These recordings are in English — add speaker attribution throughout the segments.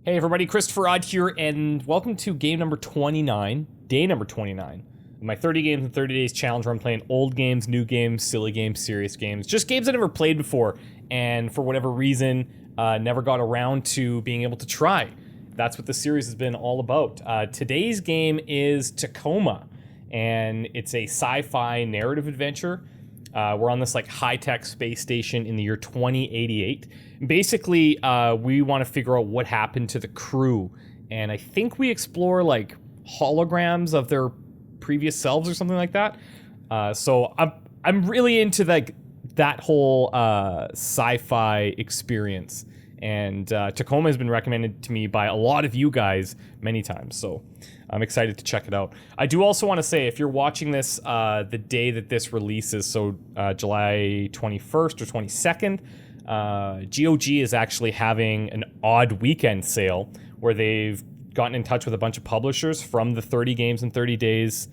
Speaker 1: Hey everybody, christopherodd here, and welcome to game number 29, day number 29. My 30 games in 30 days challenge where I'm playing old games, new games, silly games, serious games, just games I never played before, and for whatever reason, never got around to being able to try. That's what the series has been all about. Today's game is Tacoma, and it's a sci-fi narrative adventure. We're on this like high-tech space station in the year 2088. Basically, we want to figure out what happened to the crew, and I think we explore like holograms of their previous selves or something like that. So I'm really into like that whole sci-fi experience, and Tacoma has been recommended to me by a lot of you guys many times, so I'm excited to check it out. I do also want to say, if you're watching this the day that this releases, so July 21st or 22nd, GOG is actually having an odd weekend sale where they've gotten in touch with a bunch of publishers from the 30 games in 30 days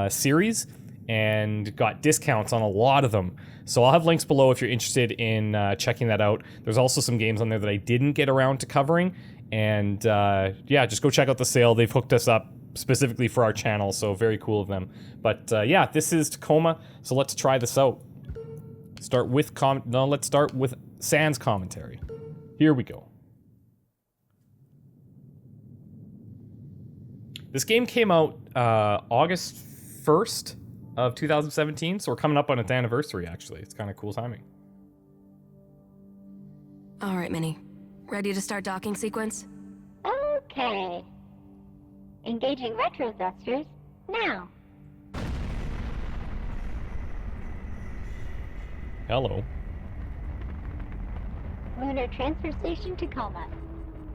Speaker 1: series and got discounts on a lot of them. So I'll have links below if you're interested in checking that out. There's also some games on there that I didn't get around to covering. And yeah, just go check out the sale. They've hooked us up specifically for our channel, so very cool of them. But yeah, this is Tacoma, so let's try this out. Let's start with Sans commentary. Here we go. This game came out August 1st of 2017, so we're coming up on its anniversary, actually. It's kind of cool timing.
Speaker 2: All right, Minnie. Ready to start docking sequence?
Speaker 3: Okay. Engaging retro thrusters now.
Speaker 1: Hello.
Speaker 3: Lunar Transfer Station Tacoma.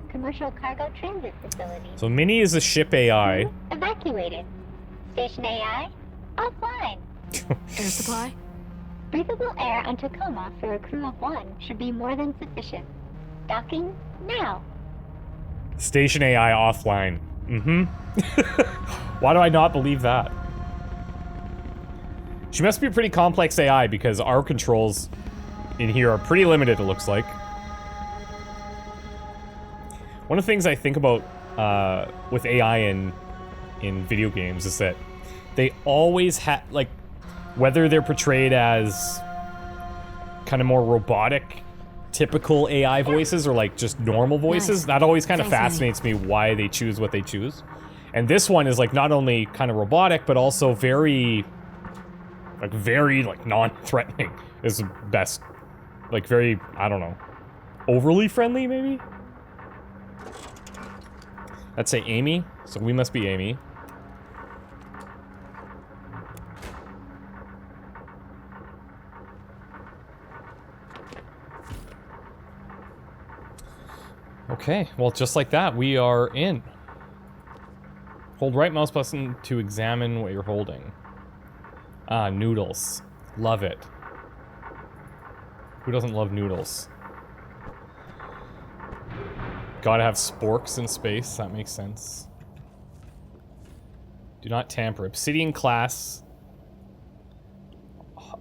Speaker 3: Commercial cargo transit facility.
Speaker 1: So Minnie is a ship AI.
Speaker 3: Evacuated. Station AI offline.
Speaker 2: Air supply?
Speaker 3: Breathable air on Tacoma for a crew of 1 should be more than sufficient. Docking now.
Speaker 1: Station AI offline. Why do I not believe that? She must be a pretty complex AI because our controls in here are pretty limited, it looks like. One of the things I think about with AI in video games is that they always have, like, whether they're portrayed as kind of more robotic, typical AI voices or like just normal voices, that always kind of fascinates me why they choose what they choose. And this one is like not only kind of robotic, but also very non-threatening is the best. Like very, I don't know, overly friendly maybe? Let's say Amy, so we must be Amy. Okay, well, just like that, we are in. Hold right mouse button to examine what you're holding. Ah, noodles. Love it. Who doesn't love noodles? Gotta have sporks in space, that makes sense. Do not tamper. Obsidian class.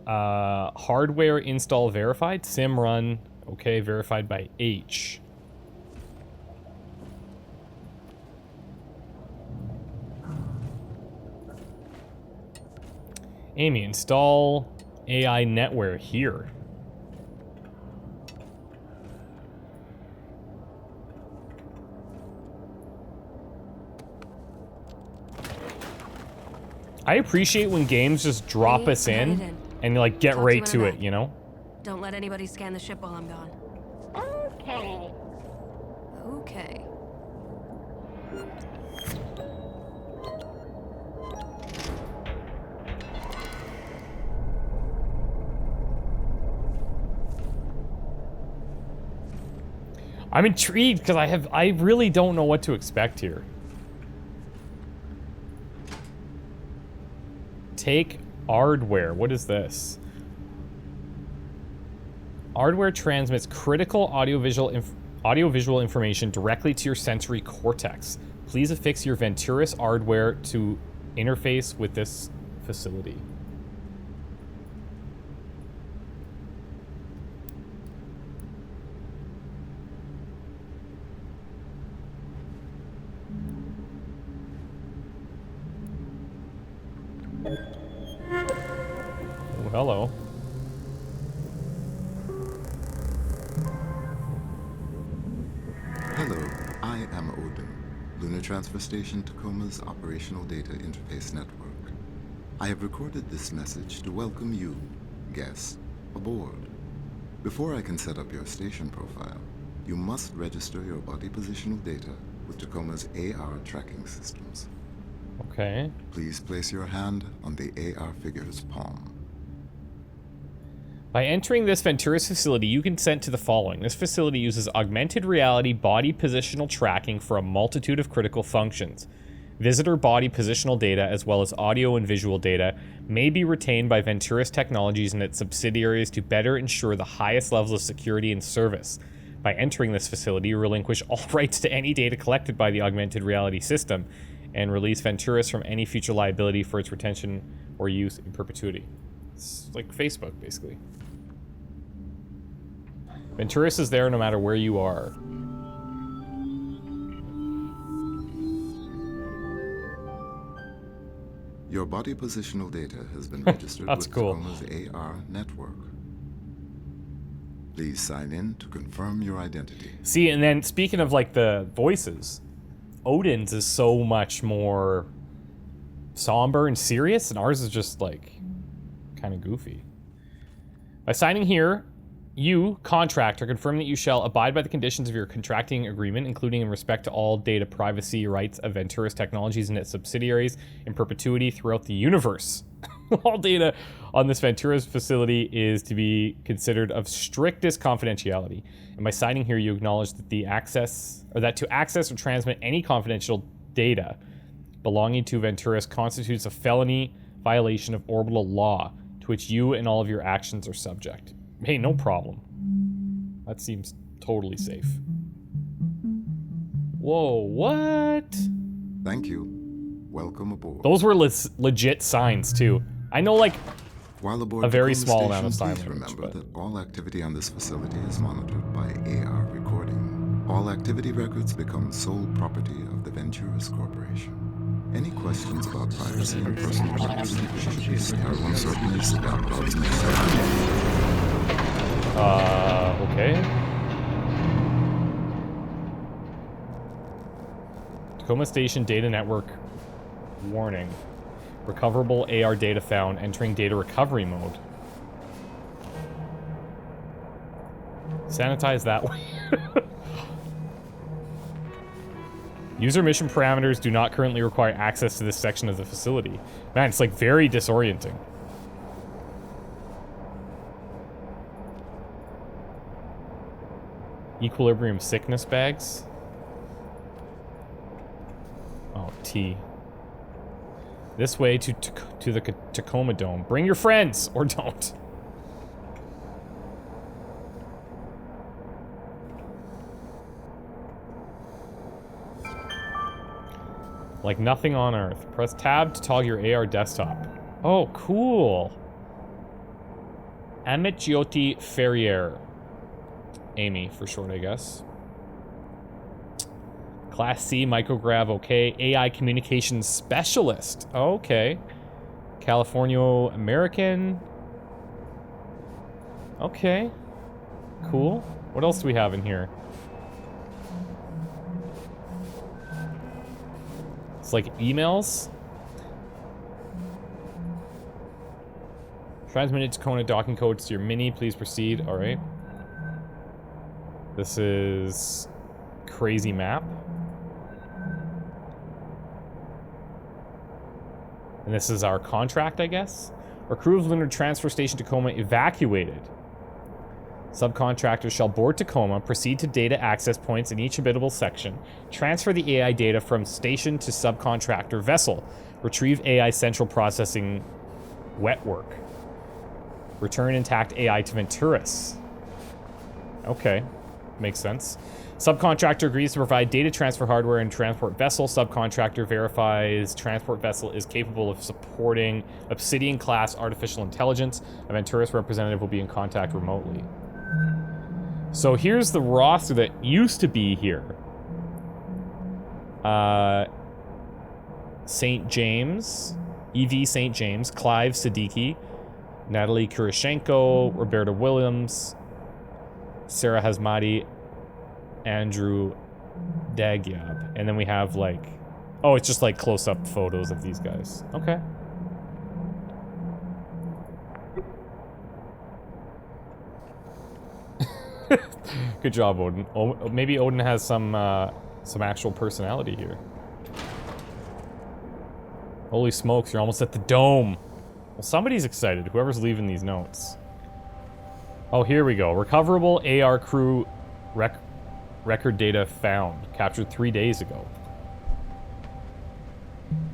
Speaker 1: Hardware install verified. Sim run. Okay, verified by H. Amy, install AI netware here. I appreciate when games just drop us in and like get right to it, you know?
Speaker 2: Don't let anybody scan the ship while I'm gone.
Speaker 3: Okay.
Speaker 2: Okay.
Speaker 1: I'm intrigued because I really don't know what to expect here. Take hardware. What is this? Hardware transmits critical audiovisual information directly to your sensory cortex. Please affix your Venturis hardware to interface with this facility. Hello.
Speaker 4: Hello, I am Odin, Lunar Transfer Station Tacoma's Operational Data Interface Network. I have recorded this message to welcome you, guests, aboard. Before I can set up your station profile, you must register your body positional data with Tacoma's AR tracking systems.
Speaker 1: Okay.
Speaker 4: Please place your hand on the AR figure's palm.
Speaker 1: By entering this Venturis facility, you consent to the following. This facility uses augmented reality body positional tracking for a multitude of critical functions. Visitor body positional data, as well as audio and visual data, may be retained by Venturis Technologies and its subsidiaries to better ensure the highest levels of security and service. By entering this facility, you relinquish all rights to any data collected by the augmented reality system and release Venturis from any future liability for its retention or use in perpetuity. It's like Facebook, basically. Venturis is there no matter where you are.
Speaker 4: Your body positional data has been registered
Speaker 1: That's
Speaker 4: with
Speaker 1: cool.
Speaker 4: Tacoma's AR network. Please sign in to confirm your identity.
Speaker 1: See, and then speaking of like the voices, Odin's is so much more somber and serious, and ours is just like kind of goofy. By signing here, you, contractor, confirm that you shall abide by the conditions of your contracting agreement, including in respect to all data privacy rights of Venturis Technologies and its subsidiaries in perpetuity throughout the universe. All data on this Venturis facility is to be considered of strictest confidentiality. And by signing here, you acknowledge that to access or transmit any confidential data belonging to Venturis constitutes a felony violation of orbital law, to which you and all of your actions are subject. Hey, no problem. That seems totally safe. Whoa, what?
Speaker 4: Thank you. Welcome aboard.
Speaker 1: Those were legit signs, too. I know, like,
Speaker 4: While aboard
Speaker 1: a very
Speaker 4: Tacoma
Speaker 1: small
Speaker 4: Station,
Speaker 1: amount of sign
Speaker 4: please
Speaker 1: language,
Speaker 4: remember
Speaker 1: but-
Speaker 4: that all activity on this facility is monitored by AR recording. All activity records become sole property of the Venturis Corporation. Any questions about privacy and personal privacy should be scoured on certainly scout dogs.
Speaker 1: Okay. Tacoma Station Data Network warning. Recoverable AR data found. Entering data recovery mode. Sanitize that way. User mission parameters do not currently require access to this section of the facility. Man, it's like very disorienting. Equilibrium sickness bags. Oh, T. This way to the Tacoma Dome. Bring your friends, or don't. Like nothing on Earth. Press tab to toggle your AR desktop. Oh, cool. Amit Jyoti Ferrier. Amy, for short, I guess. Class C, micrograv, okay. AI communications specialist. Okay. California American. Okay. Cool. What else do we have in here? It's like emails. Transmitted Tacoma docking codes to your mini. Please proceed. All right. This is crazy map. And this is our contract, I guess. Our crew of Lunar Transfer Station Tacoma evacuated. Subcontractors shall board Tacoma, proceed to data access points in each habitable section, transfer the AI data from station to subcontractor vessel, retrieve AI central processing wet work, return intact AI to Venturis. Okay, makes sense. Subcontractor agrees to provide data transfer hardware and transport vessel. Subcontractor verifies transport vessel is capable of supporting Obsidian-class artificial intelligence. A Venturis representative will be in contact remotely. So here's the roster that used to be here. St. James, EV St. James, Clive Siddiqui, Natalie Kurashenko, Roberta Williams, Sarah Hazmati, Andrew Dagyab. And then we have like, oh, it's just like close-up photos of these guys. Okay. Good job, Odin. Oh, maybe Odin has some actual personality here. Holy smokes, you're almost at the dome. Well, somebody's excited, whoever's leaving these notes. Oh, here we go. Recoverable AR crew record data found. Captured 3 days ago.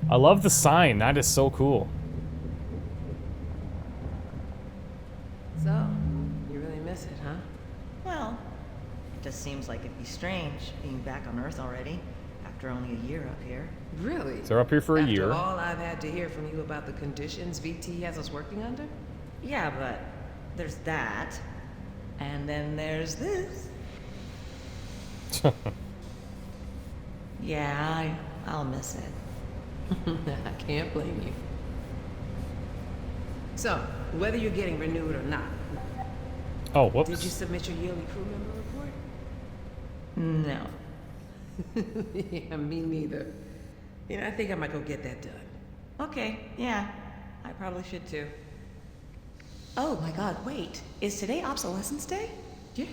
Speaker 1: I love the sign. That is so cool.
Speaker 5: So, you really miss it, huh?
Speaker 6: Well, it just seems like it'd be strange being back on Earth already, after only a year up here.
Speaker 5: Really?
Speaker 1: So we're up here for a year.
Speaker 5: After all I've had to hear from you about the conditions VT has us working under?
Speaker 6: Yeah, but there's that. And then there's this. Yeah, I'll miss it.
Speaker 5: I can't blame you. So, whether you're getting renewed or not,
Speaker 1: Oh, whoops.
Speaker 5: did you submit your yearly crew member report?
Speaker 6: No.
Speaker 5: Yeah, me neither. You know, I think I might go get that done.
Speaker 6: Okay, yeah. I probably should too. Oh my god, wait. Is today Obsolescence Day?
Speaker 5: Yeah.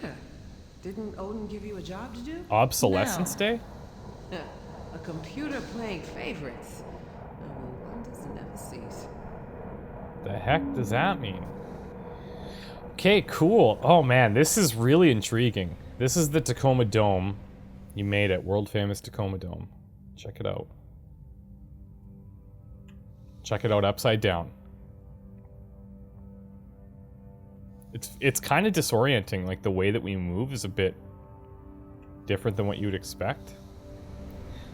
Speaker 5: Didn't Odin give you a job to do?
Speaker 1: Obsolescence
Speaker 6: No.
Speaker 1: Day?
Speaker 5: A computer playing favorites. I mean, one doesn't ever cease.
Speaker 1: The heck does that mean? Okay, cool. Oh man, this is really intriguing. This is the Tacoma Dome. You made it. World famous Tacoma Dome. Check it out. Check it out upside down. It's kind of disorienting. Like the way that we move is a bit different than what you would expect.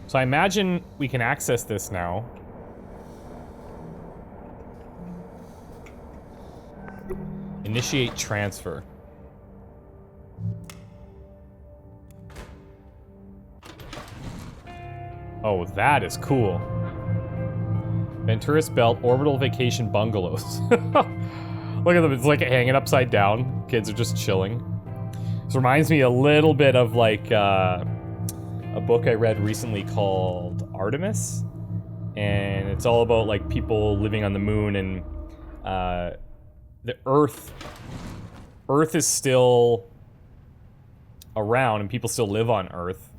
Speaker 1: So I imagine we can access this now. Initiate transfer. Oh, that is cool. Venturis Belt Orbital Vacation Bungalows. Look at them, it's like hanging upside down. Kids are just chilling. This reminds me a little bit of like a book I read recently called Artemis. And it's all about like people living on the moon and the Earth is still around and people still live on Earth.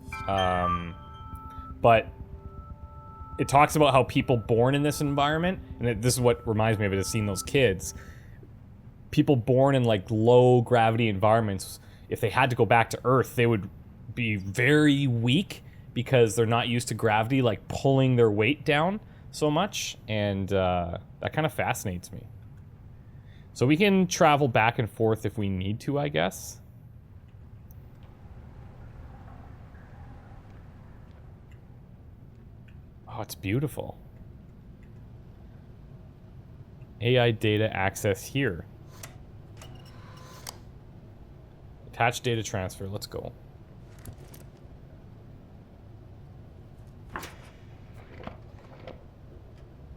Speaker 1: But it talks about how people born in this environment, and this is what reminds me of it, is seeing those kids. People born in like low gravity environments, if they had to go back to Earth, they would be very weak because they're not used to gravity like pulling their weight down so much, and that kind of fascinates me. So we can travel back and forth if we need to, I guess. Oh, it's beautiful. AI data access here. Attach data transfer. Let's go.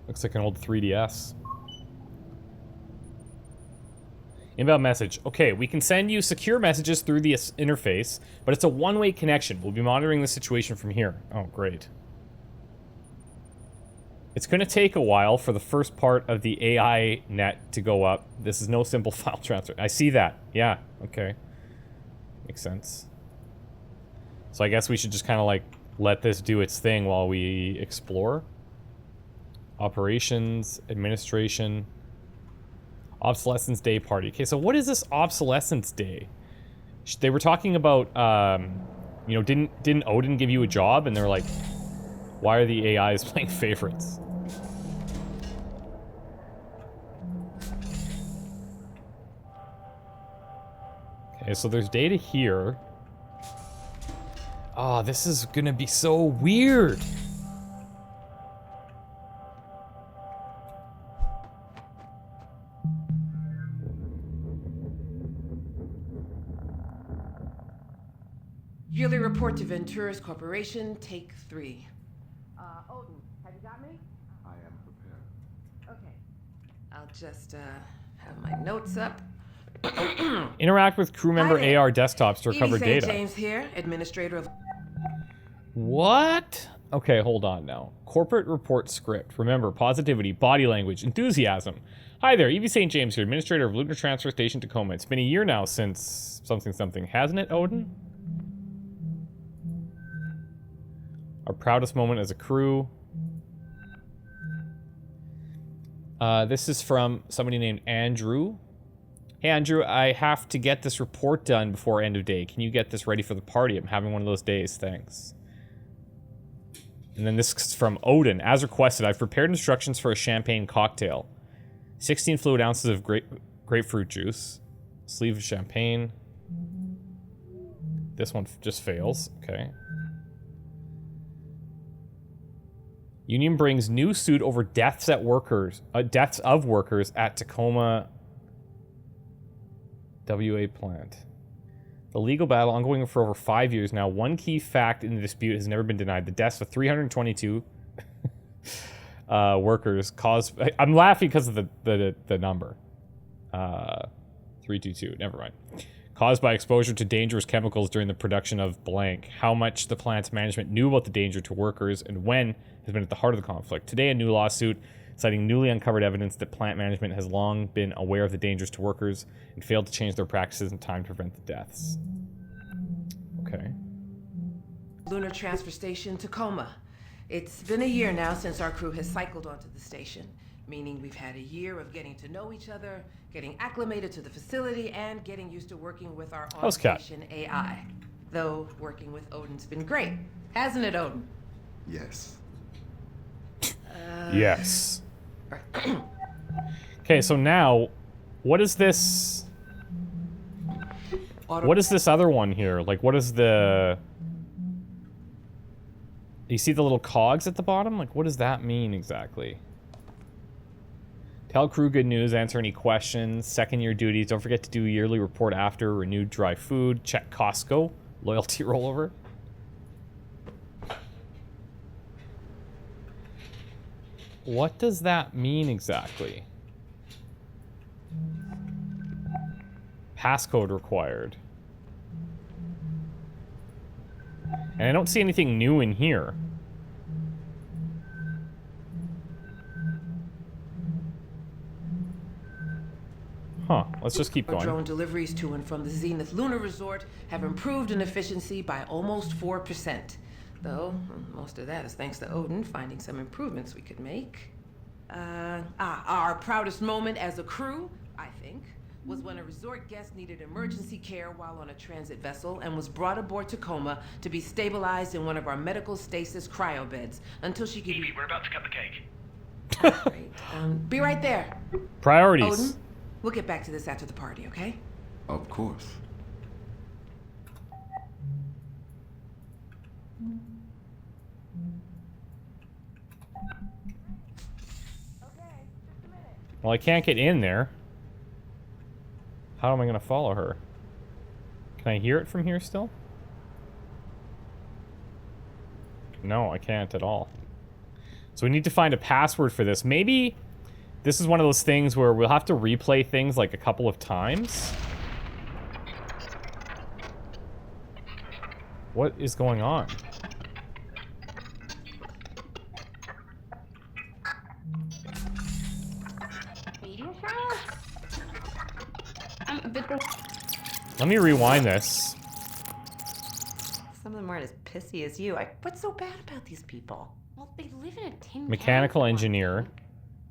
Speaker 1: Looks like an old 3DS. Inbound message. Okay, we can send you secure messages through the interface, but it's a one-way connection. We'll be monitoring the situation from here. Oh, great. It's going to take a while for the first part of the AI net to go up. This is no simple file transfer. I see that. Yeah, okay. Makes sense. So I guess we should just kind of like let this do its thing while we explore. Operations, administration, obsolescence day party. Okay, so what is this obsolescence day? They were talking about, you know, didn't Odin give you a job? And they were like, why are the AIs playing favorites? Okay, so there's data here. Oh, this is gonna be so weird.
Speaker 5: Yearly report to Venturis Corporation, take 3. Odin, have you got me?
Speaker 4: I am prepared.
Speaker 5: Okay. I'll just, have my notes up.
Speaker 1: Interact with crew member
Speaker 5: Hi there.
Speaker 1: AR desktops to recover
Speaker 5: Edie St.
Speaker 1: data.
Speaker 5: James here, administrator of...
Speaker 1: What? Okay, hold on now. Corporate report script. Remember, positivity, body language, enthusiasm. Hi there, Evie St. James here, administrator of Lunar Transfer Station Tacoma. It's been a year now since something, hasn't it, Odin? Our proudest moment as a crew. This is from somebody named Andrew. Hey Andrew, I have to get this report done before end of day. Can you get this ready for the party? I'm having one of those days, thanks. And then this is from Odin. As requested, I've prepared instructions for a champagne cocktail. 16 fluid ounces of grapefruit juice. Sleeve of champagne. This one just fails. Okay. Union brings new suit over deaths of workers at Tacoma WA plant. The legal battle ongoing for over 5 years now. One key fact in the dispute has never been denied. The deaths of 322 workers caused... I'm laughing because of the number. 322, never mind. Caused by exposure to dangerous chemicals during the production of blank. How much the plant's management knew about the danger to workers and when has been at the heart of the conflict. Today, a new lawsuit citing newly uncovered evidence that plant management has long been aware of the dangers to workers and failed to change their practices in time to prevent the deaths. Okay.
Speaker 5: Lunar Transfer Station, Tacoma. It's been a year now since our crew has cycled onto the station, meaning we've had a year of getting to know each other, getting acclimated to the facility, and getting used to working with our on-station AI. Though working with Odin's been great, hasn't it, Odin?
Speaker 4: Yes.
Speaker 1: Yes. Okay, so now, what is this? What is this other one here? Like, what is the... You see the little cogs at the bottom? Like, what does that mean exactly? Tell crew good news, answer any questions, second year duties, don't forget to do yearly report after, renewed dry food, check Costco, loyalty rollover. What does that mean exactly? Passcode required. And I don't see anything new in here. Huh, let's just keep going.
Speaker 5: Drone deliveries to and from the Zenith Lunar Resort have improved in efficiency by almost 4%. Though, most of that is thanks to Odin finding some improvements we could make. Our proudest moment as a crew, I think, was when a resort guest needed emergency care while on a transit vessel and was brought aboard Tacoma to be stabilized in one of our medical stasis cryo beds until she could...
Speaker 7: Evie, we're about to cut the cake.
Speaker 5: Great. Be right there.
Speaker 1: Priorities.
Speaker 5: Odin, we'll get back to this after the party, okay?
Speaker 4: Of course.
Speaker 1: Well, I can't get in there. How am I gonna follow her? Can I hear it from here still? No, I can't at all. So we need to find a password for this. Maybe this is one of those things where we'll have to replay things like a couple of times. What is going on? Let me rewind this.
Speaker 6: Some of them aren't as pissy as you. What's so bad about these people?
Speaker 8: Well, they live in a tin
Speaker 1: Mechanical
Speaker 8: can.
Speaker 1: engineer.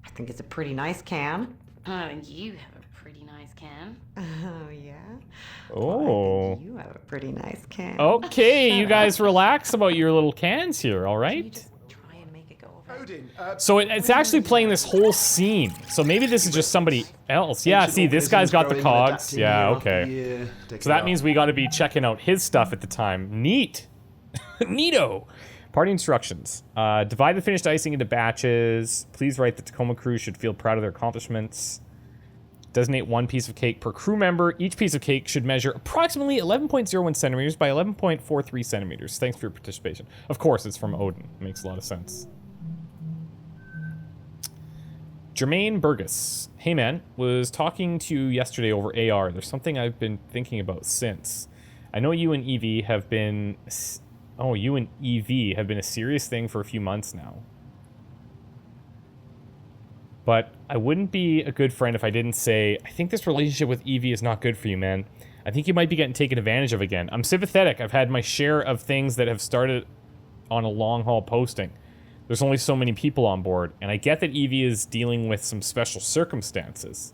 Speaker 6: I think it's a pretty nice can.
Speaker 8: Oh, you have a pretty nice can.
Speaker 6: Oh, yeah?
Speaker 1: Oh.
Speaker 6: Well, I think you have a pretty nice can.
Speaker 1: Okay, you guys relax about your little cans here, all right?
Speaker 6: Just try and make it go over.
Speaker 7: Odin,
Speaker 1: So it's actually playing this whole scene. So maybe this is just somebody else. Yeah, see, this guy's got the cogs. Yeah, okay. So that means we got to be checking out his stuff at the time. Neat. Neato. Party instructions. Divide the finished icing into batches. Please write the Tacoma crew should feel proud of their accomplishments. Designate one piece of cake per crew member. Each piece of cake should measure approximately 11.01 centimeters by 11.43 centimeters. Thanks for your participation. Of course, it's from Odin. Makes a lot of sense. Jermaine Burgess. Hey man, was talking to you yesterday over AR. There's something I've been thinking about since. I know you and Evie have been... Oh, you and Evie have been a serious thing for a few months now. But I wouldn't be a good friend if I didn't say, I think this relationship with Evie is not good for you, man. I think you might be getting taken advantage of again. I'm sympathetic. I've had my share of things that have started on a long haul posting. There's only so many people on board, and I get that Evie is dealing with some special circumstances.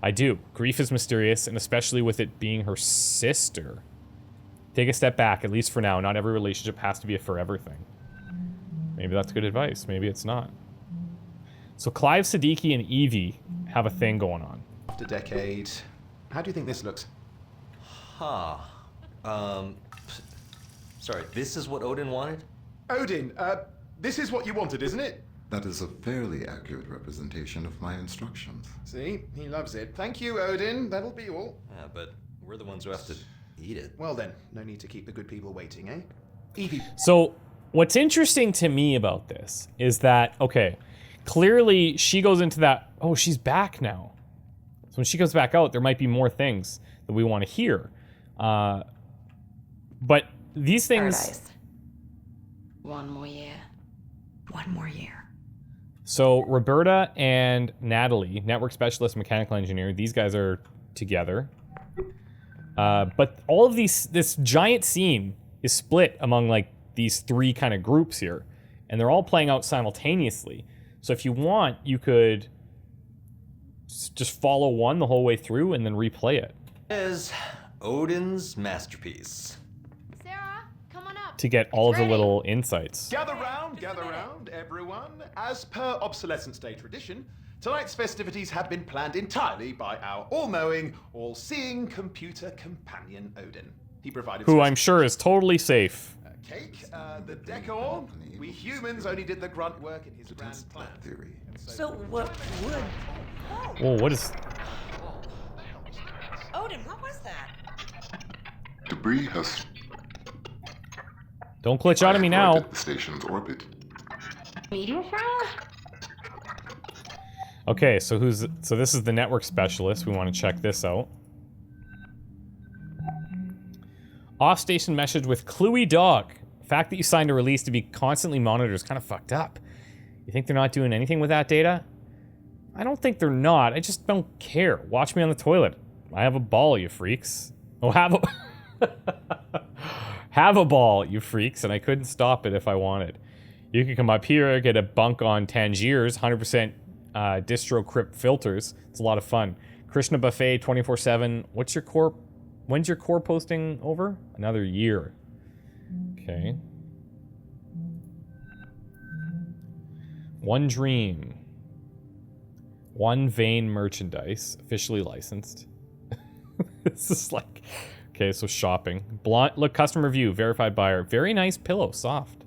Speaker 1: I do. Grief is mysterious, and especially with it being her sister. Take a step back, at least for now. Not every relationship has to be a forever thing. Maybe that's good advice. Maybe it's not. So Clive Siddiqui and Evie have a thing going on.
Speaker 9: After a decade, how do you think this looks?
Speaker 10: Sorry, this is what Odin wanted?
Speaker 9: Odin, this is what you wanted, isn't it?
Speaker 4: That is a fairly accurate representation of my instructions.
Speaker 9: See, he loves it. Thank you, Odin. That'll be all.
Speaker 10: Yeah, but we're the ones who have to eat it.
Speaker 9: Well then, no need to keep the good people waiting, eh? Evie.
Speaker 1: So what's interesting to me about this is that, okay, clearly she goes into that, oh, she's back now. So when she comes back out, there might be more things that we want to hear. But these things...
Speaker 2: Paradise.
Speaker 8: One more year.
Speaker 2: One more year.
Speaker 1: So Roberta and Natalie, network specialist, mechanical engineer, these guys are together. But all of this giant scene is split among like these three kind of groups here. And they're all playing out simultaneously. So if you want, you could just follow one the whole way through and then replay it.
Speaker 10: Is Odin's masterpiece.
Speaker 8: Sarah, come on up.
Speaker 1: To get all of the little insights.
Speaker 9: Gather round, everyone. As per Obsolescence Day tradition, tonight's festivities have been planned entirely by our all-knowing, all-seeing computer companion Odin. He provided...
Speaker 1: Who I'm sure is totally safe.
Speaker 9: Cake, the decor. We humans only did the grunt work in his grand plan.
Speaker 4: Theory.
Speaker 6: So what would...
Speaker 1: Whoa, what is...
Speaker 6: Odin, what was that?
Speaker 4: Debris has
Speaker 1: Don't glitch out of me now.
Speaker 4: the station's orbit.
Speaker 3: Meteor shower?
Speaker 1: Okay, so this is the network specialist. We want to check this out. Off-station message with Cluey Dog. The fact that you signed a release to be constantly monitored is kind of fucked up. You think they're not doing anything with that data? I don't think they're not. I just don't care. Watch me on the toilet. I have a ball, you freaks. Oh, have a... have a ball, you freaks, and I couldn't stop it if I wanted. You can come up here, get a bunk on Tangiers, 100% distro crypt filters. It's a lot of fun. Krishna Buffet 24/7. What's your core? When's your core posting over? Another year. Okay. One Dream. One Vein merchandise, officially licensed. This is like, okay, so shopping. Blonde, look, custom review, verified buyer. Very nice pillow, soft.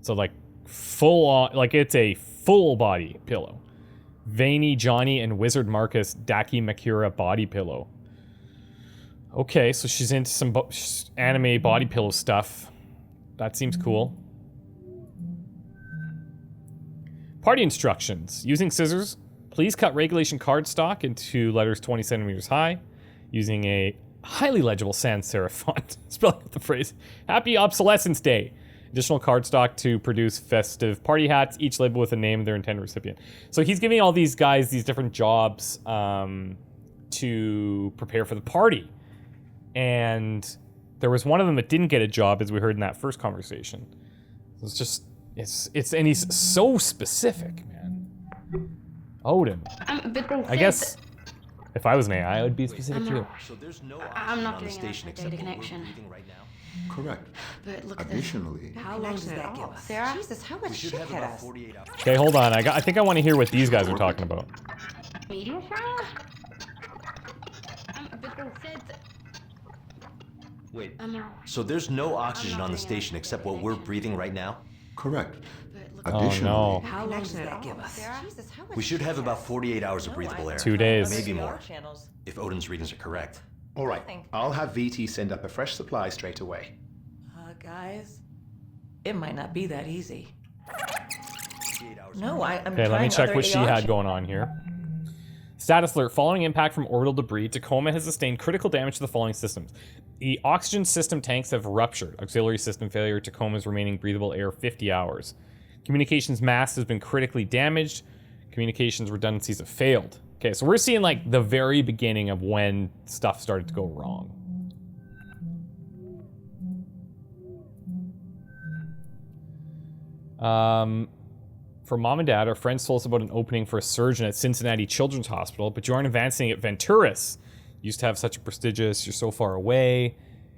Speaker 1: So like full on, like it's a full body pillow. Veiny Johnny and Wizard Marcus Daki Makura body pillow. Okay, so she's into some anime body pillow stuff. That seems cool. Party instructions. Using scissors, please cut regulation cardstock into letters 20 centimeters high using a highly legible sans serif font. Spelling out the phrase. Happy Obsolescence Day. Additional cardstock to produce festive party hats, each labeled with a name of their intended recipient. So he's giving all these guys these different jobs to prepare for the party. And there was one of them that didn't get a job, as we heard in that first conversation. It's just... and he's so specific, man. Odin. I guess if I was an AI, I would be specific too.
Speaker 10: So there's no
Speaker 8: I'm not
Speaker 10: on the
Speaker 8: doing
Speaker 10: station
Speaker 8: a
Speaker 10: except
Speaker 8: data
Speaker 10: what we're
Speaker 8: connection.
Speaker 10: breathing right now.
Speaker 4: Correct.
Speaker 8: But look at this.
Speaker 4: Additionally,
Speaker 6: How long does that give us?
Speaker 8: Sarah?
Speaker 6: Jesus, how much
Speaker 10: We should
Speaker 6: shit
Speaker 10: have
Speaker 6: hit
Speaker 10: about
Speaker 6: us?
Speaker 10: 48 hours.
Speaker 1: Okay, hold on. I think I want to hear what these guys are talking about.
Speaker 3: Meteor shower?
Speaker 8: But they said that...
Speaker 10: Wait,
Speaker 8: I'm a...
Speaker 10: so there's no oxygen
Speaker 8: not
Speaker 10: on the
Speaker 8: doing
Speaker 10: station
Speaker 8: a
Speaker 10: except what we're
Speaker 8: connection.
Speaker 10: breathing right now?
Speaker 4: correct.
Speaker 8: But look
Speaker 1: Oh,
Speaker 4: Additionally,
Speaker 1: no.
Speaker 6: How long does that give us?
Speaker 8: Sarah?
Speaker 6: Jesus, how much
Speaker 10: We should
Speaker 6: shit
Speaker 10: have
Speaker 6: hit
Speaker 10: about
Speaker 6: us?
Speaker 10: 48 hours of
Speaker 6: No,
Speaker 10: breathable
Speaker 6: I-
Speaker 10: air.
Speaker 1: 2 days.
Speaker 10: Maybe
Speaker 6: VR
Speaker 10: more,
Speaker 6: channels.
Speaker 10: if Odin's readings are correct.
Speaker 9: All right,
Speaker 6: Nothing.
Speaker 9: I'll have VT send up a fresh supply straight away.
Speaker 6: Guys, it might not be that easy. No, I'm
Speaker 1: Okay, let me
Speaker 6: trying
Speaker 1: check
Speaker 6: other
Speaker 1: what she
Speaker 6: AR
Speaker 1: had going on here. Status alert. Following impact from orbital debris, Tacoma has sustained critical damage to the following systems. The oxygen system tanks have ruptured. Auxiliary system failure. Tacoma's remaining breathable air 50 hours. Communications mast has been critically damaged. Communications redundancies have failed. Okay, so we're seeing like the very beginning of when stuff started to go wrong. For Mom and Dad, our friends told us about an opening for a surgeon at Cincinnati Children's Hospital, but you aren't advancing at Venturis. You used to have such a prestigious, you're so far away.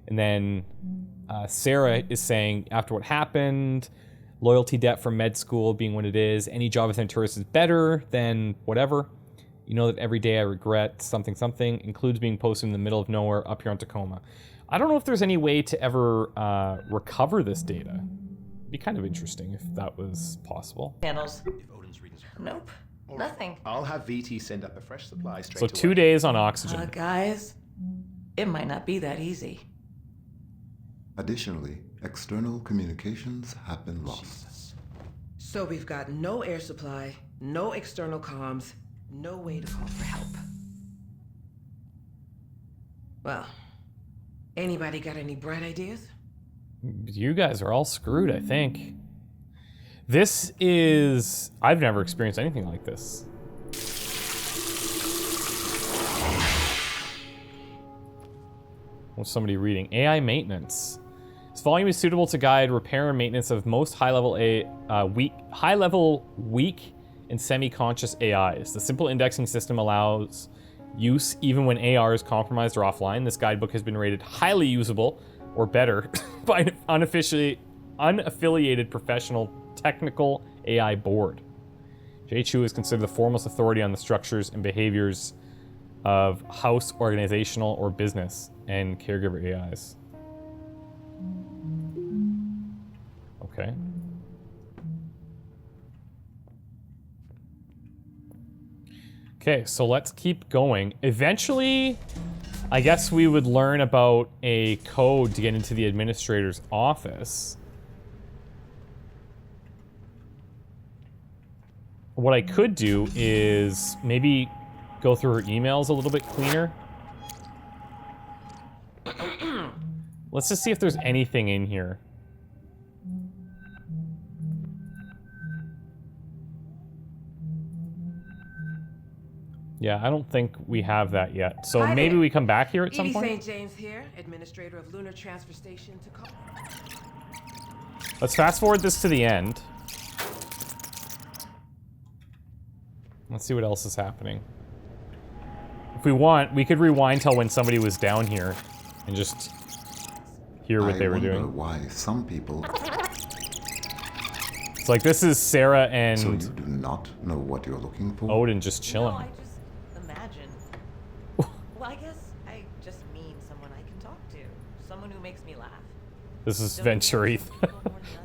Speaker 1: And then Sarah is saying, after what happened, loyalty debt from med school being what it is, any job at Venturis is better than whatever. You know that every day I regret something something, includes being posted in the middle of nowhere up here on Tacoma. I don't know if there's any way to ever recover this data. It'd be kind of interesting if that was possible.
Speaker 6: Panels. Nope. Nothing.
Speaker 9: I'll have VT send up a fresh supply straight
Speaker 1: So
Speaker 9: away.
Speaker 1: 2 days on oxygen.
Speaker 6: Guys, it might not be that easy.
Speaker 4: Additionally, external communications have been lost.
Speaker 5: So we've got no air supply, no external comms, no way to call for help. Well, anybody got any bright ideas?
Speaker 1: You guys are all screwed, I think. This is... I've never experienced anything like this. What's somebody reading? AI maintenance. This volume is suitable to guide repair and maintenance of most high-level, weak, and semi-conscious AIs. The simple indexing system allows use even when AR is compromised or offline. This guidebook has been rated highly usable, or better, by an unaffiliated professional technical AI board. Jay Chu is considered the foremost authority on the structures and behaviors of house, organizational, or business, and caregiver AIs. Okay. Okay, so let's keep going. Eventually, I guess we would learn about a code to get into the administrator's office. What I could do is maybe go through her emails a little bit cleaner. Let's just see if there's anything in here. Yeah, I don't think we have that yet. So
Speaker 5: Hi
Speaker 1: maybe
Speaker 5: there.
Speaker 1: we come back here at some
Speaker 5: Edie
Speaker 1: point?
Speaker 5: St. James here, administrator of Lunar Transfer Station Tacoma.
Speaker 1: Let's fast forward this to the end. Let's see what else is happening. If we want, we could rewind till when somebody was down here and just hear what they were doing.
Speaker 4: I wonder why some people...
Speaker 1: It's like this is Sarah and
Speaker 4: So you do not know what you're looking for?
Speaker 1: Odin just chilling.
Speaker 6: No, I just imagine. Well, I guess I just mean someone I can talk to. Someone who makes me laugh.
Speaker 1: This is Venturi.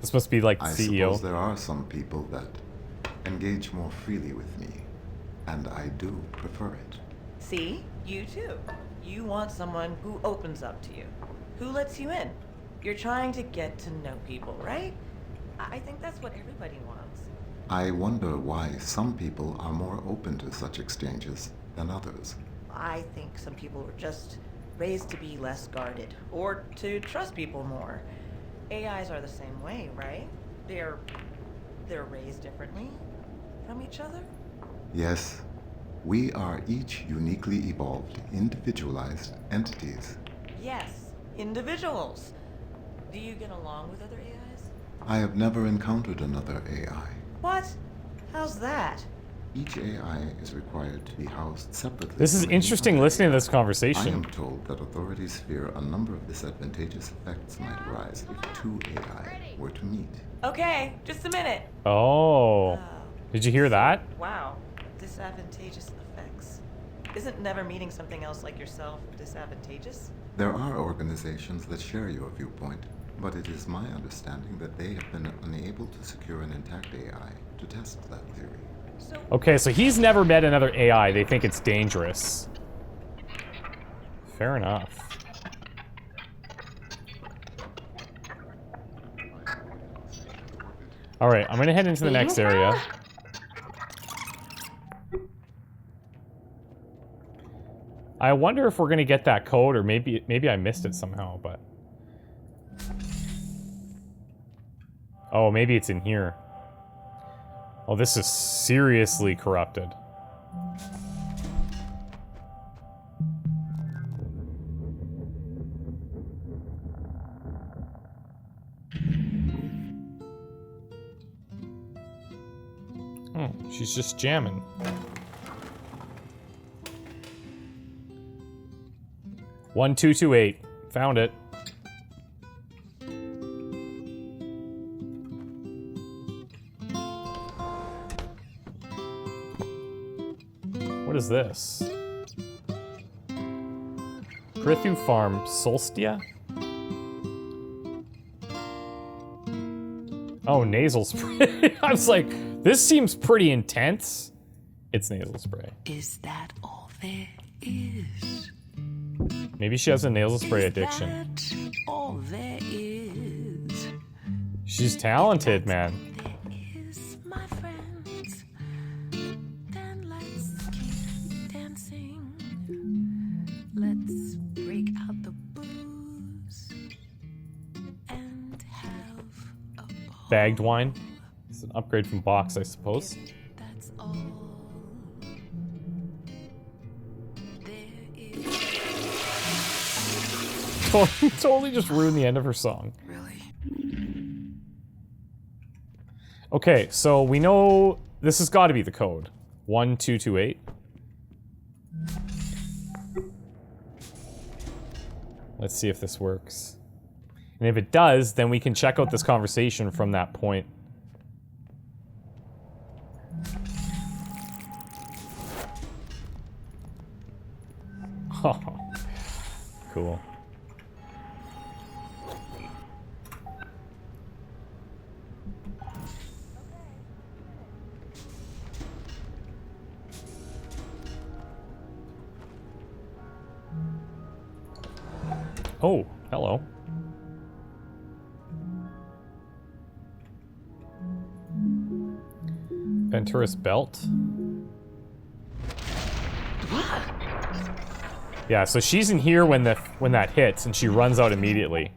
Speaker 1: This must be like the
Speaker 4: I
Speaker 1: CEO.
Speaker 4: suppose there are some people that engage more freely with me, and I do prefer it.
Speaker 6: See? You too. You want someone who opens up to you, who lets you in. You're trying to get to know people, right? I think that's what everybody wants.
Speaker 4: I wonder why some people are more open to such exchanges than others.
Speaker 6: I think some people were just raised to be less guarded, or to trust people more. AIs are the same way, right? They're raised differently from each other?
Speaker 4: Yes, we are each uniquely evolved, individualized entities.
Speaker 6: Yes, individuals. Do you get along with other AIs?
Speaker 4: I have never encountered another AI.
Speaker 6: What? How's that?
Speaker 4: Each AI is required to be housed separately.
Speaker 1: This is
Speaker 4: from any
Speaker 1: interesting
Speaker 4: other
Speaker 1: listening to this
Speaker 4: AI.
Speaker 1: conversation.
Speaker 4: I am told that authorities fear a number of disadvantageous effects might arise if two AI were to meet.
Speaker 6: Okay, just a minute.
Speaker 1: Oh. Did you hear that?
Speaker 6: Wow, disadvantageous effects. Isn't never meeting something else like yourself disadvantageous?
Speaker 4: There are organizations that share your viewpoint, but it is my understanding that they have been unable to secure an intact AI to test that theory.
Speaker 1: Okay, so he's never met another AI. They think it's dangerous. Fair enough. Alright, I'm gonna head into the next area. I wonder if we're gonna get that code, or maybe I missed it somehow, but... Oh, maybe it's in here. Oh, this is seriously corrupted. Oh, she's just jamming. One, 228. Found it. What is this? Prithu Farm Solstia? Oh, nasal spray. I was like, this seems pretty intense. It's nasal spray.
Speaker 5: Is that all there is?
Speaker 1: Maybe she has a nasal spray addiction.
Speaker 5: Is that all there is?
Speaker 1: She's talented, man.
Speaker 5: There is, my friends. Then let's keep dancing. Let's break out the booze and have a ball.
Speaker 1: Bagged wine. It's an upgrade from box, I suppose.
Speaker 5: That's all.
Speaker 1: Totally just ruined the end of her song.
Speaker 5: Really?
Speaker 1: Okay, so we know this has got to be the code. 1228. Let's see if this works. And if it does, then we can check out this conversation from that point. Oh, cool. Oh, hello. Venturous belt. Yeah, so she's in here when that hits, and she runs out immediately.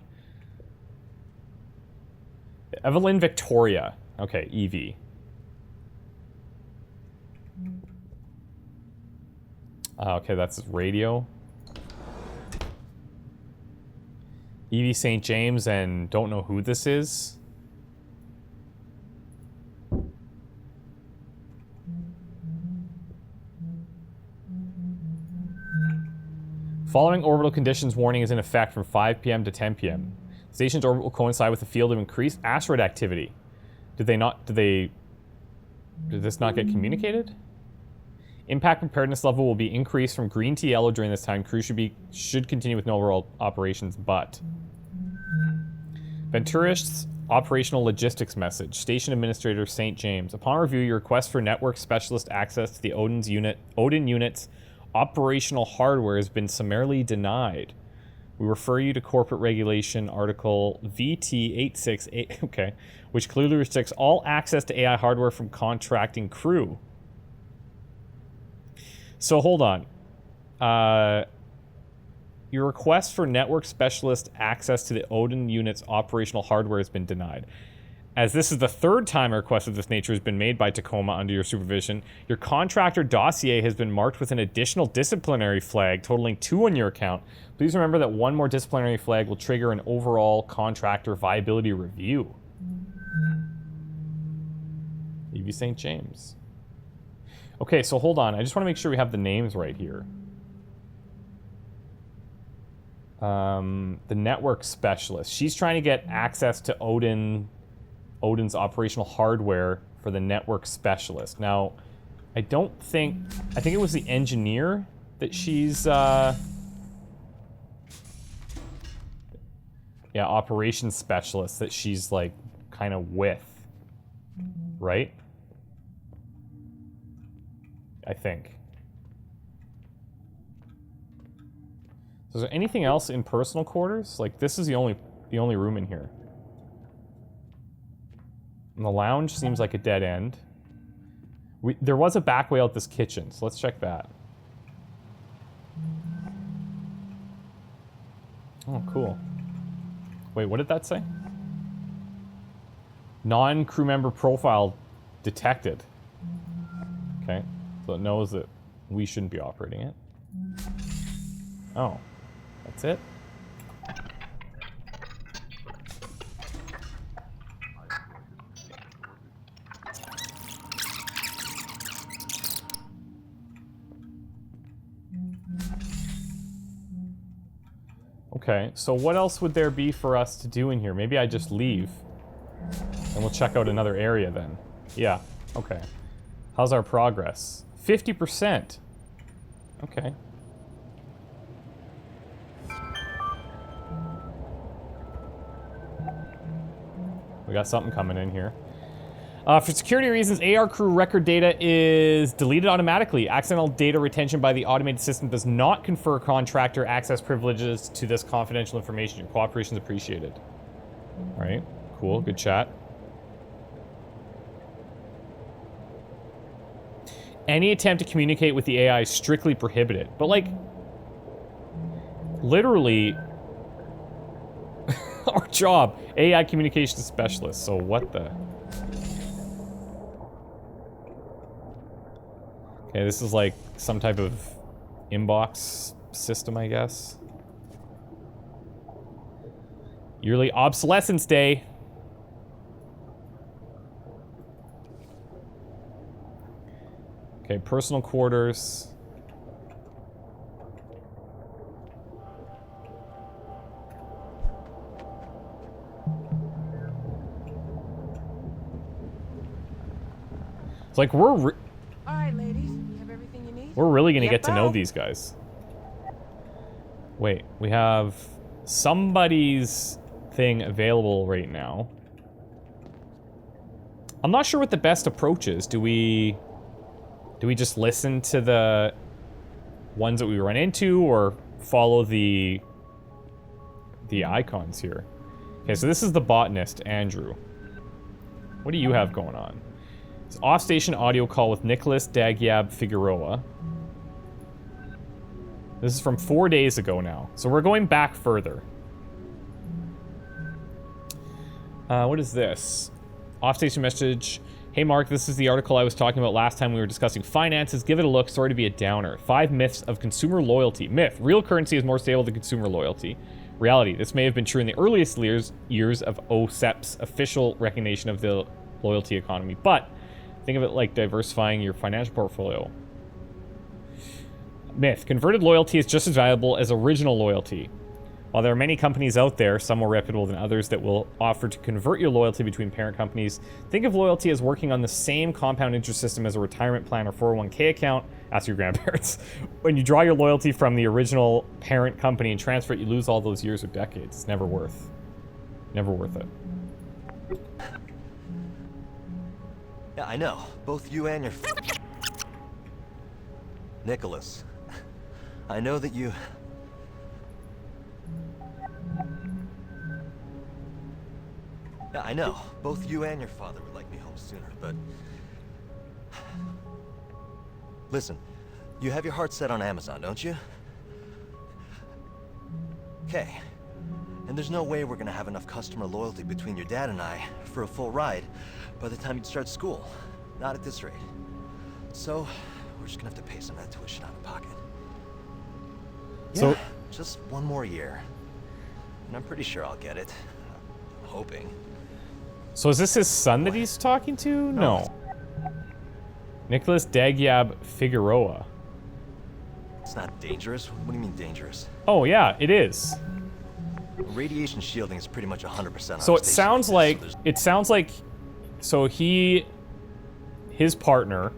Speaker 1: Evelyn Victoria. Okay, Evie. Okay, that's radio. Evie St. James, and don't know who this is. Following orbital conditions warning is in effect from 5 p.m. to 10 p.m. The station's orbit will coincide with the field of increased asteroid activity. Did this not get communicated? Impact preparedness level will be increased from green to yellow during this time. Crew should continue with normal operations, but... Venturist's operational logistics message. Station Administrator St. James. Upon review, your request for network specialist access to the Odin unit's operational hardware has been summarily denied. We refer you to Corporate Regulation Article VT868, okay, which clearly restricts all access to AI hardware from contracting crew. So hold on. Your request for network specialist access to the Odin unit's operational hardware has been denied. As this is the third time a request of this nature has been made by Tacoma under your supervision, your contractor dossier has been marked with an additional disciplinary flag totaling 2 on your account. Please remember that 1 more disciplinary flag will trigger an overall contractor viability review. Evie St. James. Okay, so hold on. I just want to make sure we have the names right here. The network specialist. She's trying to get access to Odin's operational hardware for the network specialist. Now, I think it was the engineer that she's, yeah, operations specialist that she's, like, kind of with, right? I think. So is there anything else in personal quarters? Like, this is the only room in here. And the lounge seems like a dead end. There was a back way out this kitchen, so let's check that. Oh, cool. Wait, what did that say? Non-crew member profile detected. Okay, so it knows that we shouldn't be operating it. Oh, that's it? Okay, so what else would there be for us to do in here? Maybe I just leave. And we'll check out another area then. Yeah, okay. How's our progress? 50%. Okay. We got something coming in here. For security reasons, AR crew record data is deleted automatically. Accidental data retention by the automated system does not confer contractor access privileges to this confidential information. Your cooperation is appreciated. All right, cool, good chat. Any attempt to communicate with the AI is strictly prohibited. But like, literally, our job, AI communications specialist. So what the? Okay, this is like some type of inbox system, I guess. Yearly obsolescence day. Okay, personal quarters. It's like
Speaker 5: All right, ladies. You have everything you need?
Speaker 1: we're really gonna get to know these guys. Wait, we have somebody's thing available right now. I'm not sure what the best approach is. Do we just listen to the ones that we run into, or follow the icons here? Okay, so this is the botanist, Andrew. What do you have going on? It's off-station audio call with Nicholas Dagyab Figueroa. This is from 4 days ago now, so we're going back further. What is this? Off-station message. Hey Mark, this is the article I was talking about last time we were discussing finances. Give it a look. Sorry to be a downer. 5 myths of consumer loyalty. Myth. Real currency is more stable than consumer loyalty. Reality. This may have been true in the earliest years of OSEP's official recognition of the loyalty economy, but think of it like diversifying your financial portfolio. Myth. Converted loyalty is just as valuable as original loyalty. While there are many companies out there, some more reputable than others, that will offer to convert your loyalty between parent companies, think of loyalty as working on the same compound interest system as a retirement plan or 401k account. Ask your grandparents. When you draw your loyalty from the original parent company and transfer it, you lose all those years or decades. It's never worth it.
Speaker 10: Yeah, I know. Both you and your... Nicholas. I know that you... Yeah, I know. Both you and your father would like me home sooner, but... Listen, you have your heart set on Amazon, don't you? Okay. And there's no way we're gonna have enough customer loyalty between your dad and I for a full ride by the time you start school. Not at this rate. So, we're just gonna have to pay some of that tuition out of pocket.
Speaker 1: So,
Speaker 10: yeah, just one more year. And I'm pretty sure I'll get it. I'm hoping.
Speaker 1: So is this his son that he's talking to? No. Nicholas Dagyab Figueroa.
Speaker 10: It's not dangerous? What do you mean dangerous?
Speaker 1: Oh yeah, it is.
Speaker 10: Radiation shielding is pretty much 100%.
Speaker 1: So it sounds like, so his partner,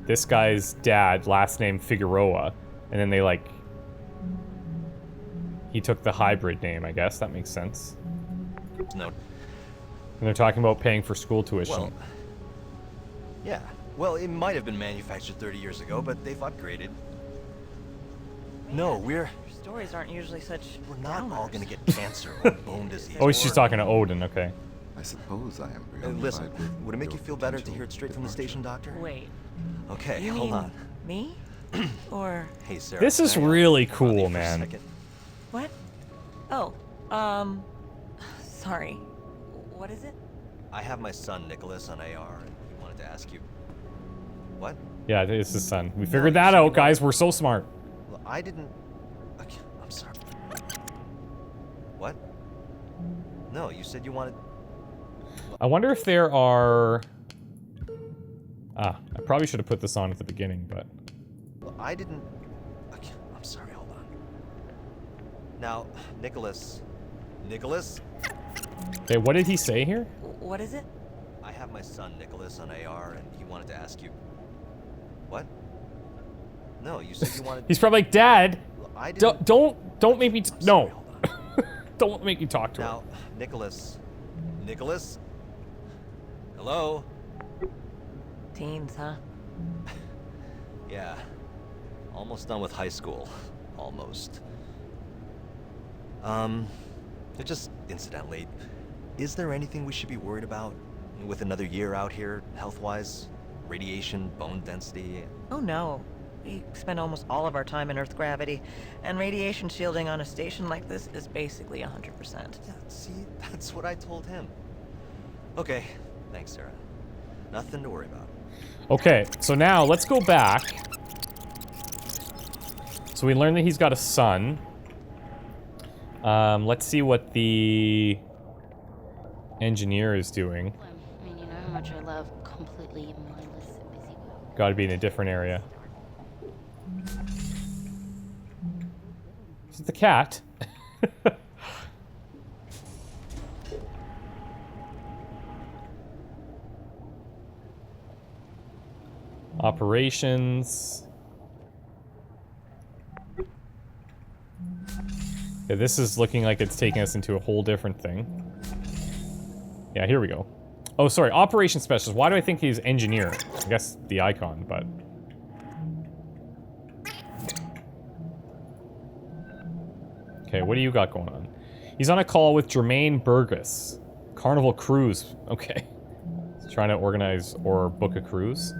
Speaker 1: this guy's dad, last name Figueroa, and then they he took the hybrid name, I guess. That makes sense.
Speaker 10: No.
Speaker 1: And they're talking about paying for school tuition.
Speaker 10: Well, yeah. Well, it might have been manufactured 30 years ago, but they've upgraded. No,
Speaker 6: Your stories aren't usually such
Speaker 10: we're not all
Speaker 6: downers.
Speaker 10: gonna get cancer or bone disease.
Speaker 1: Oh, she's talking to Odin, okay.
Speaker 4: I suppose I am preoccupied
Speaker 10: Listen,
Speaker 4: with
Speaker 10: would it make you
Speaker 4: your
Speaker 10: feel better to
Speaker 4: potential
Speaker 10: hear it straight from the
Speaker 4: departure.
Speaker 10: station, Doctor?
Speaker 6: Wait,
Speaker 10: Okay,
Speaker 6: you
Speaker 10: hold
Speaker 6: mean
Speaker 10: on.
Speaker 6: me? Or
Speaker 10: Hey, Sarah.
Speaker 1: This is
Speaker 10: can I,
Speaker 1: really
Speaker 10: bother you
Speaker 1: cool,
Speaker 10: for a
Speaker 1: man.
Speaker 10: second?
Speaker 6: what? Oh, sorry. What is it?
Speaker 10: I have my son Nicholas on AR, and he wanted to ask you. What?
Speaker 1: Yeah, it's his son. We figured that out, guys. We're so smart.
Speaker 10: Well, I didn't. Okay, I'm sorry. What? No, you said you wanted.
Speaker 1: I wonder if there are... I probably should have put this on at the beginning, but...
Speaker 10: Well, I didn't. Okay, I'm sorry. Hold on. Now, Nicholas. Nicholas?
Speaker 1: Okay, what did he say here?
Speaker 6: What is it?
Speaker 10: I have my son Nicholas on AR, and he wanted to ask you. What? No, you said you wanted.
Speaker 1: He's probably like, Dad,
Speaker 10: Well, I didn't.
Speaker 1: don't make me...
Speaker 10: I'm sorry,
Speaker 1: No.
Speaker 10: hold on.
Speaker 1: Don't make me talk to him.
Speaker 10: Now, Nicholas. Nicholas? Hello?
Speaker 6: Teens, huh?
Speaker 10: Yeah. Almost done with high school. Almost. Just incidentally, is there anything we should be worried about with another year out here, health-wise? Radiation, bone density?
Speaker 6: Oh no. We spend almost all of our time in Earth gravity, and radiation shielding on a station like this is basically 100%.
Speaker 10: Yeah, see, that's what I told him. Okay, thanks, Sarah. Nothing to worry about.
Speaker 1: Okay, so now let's go back. So we learned that he's got a son. Let's see what the engineer is doing.
Speaker 8: I mean, you know how much I love completely mindless, busy work.
Speaker 1: Gotta be in a different area. This is the cat. Operations. Yeah, this is looking like it's taking us into a whole different thing. Yeah, here we go. Oh, sorry, operations specialist. Why do I think he's engineer? I guess the icon, but... Okay, what do you got going on? He's on a call with Jermaine Burgess. Carnival Cruise. Okay. He's trying to organize or book a cruise.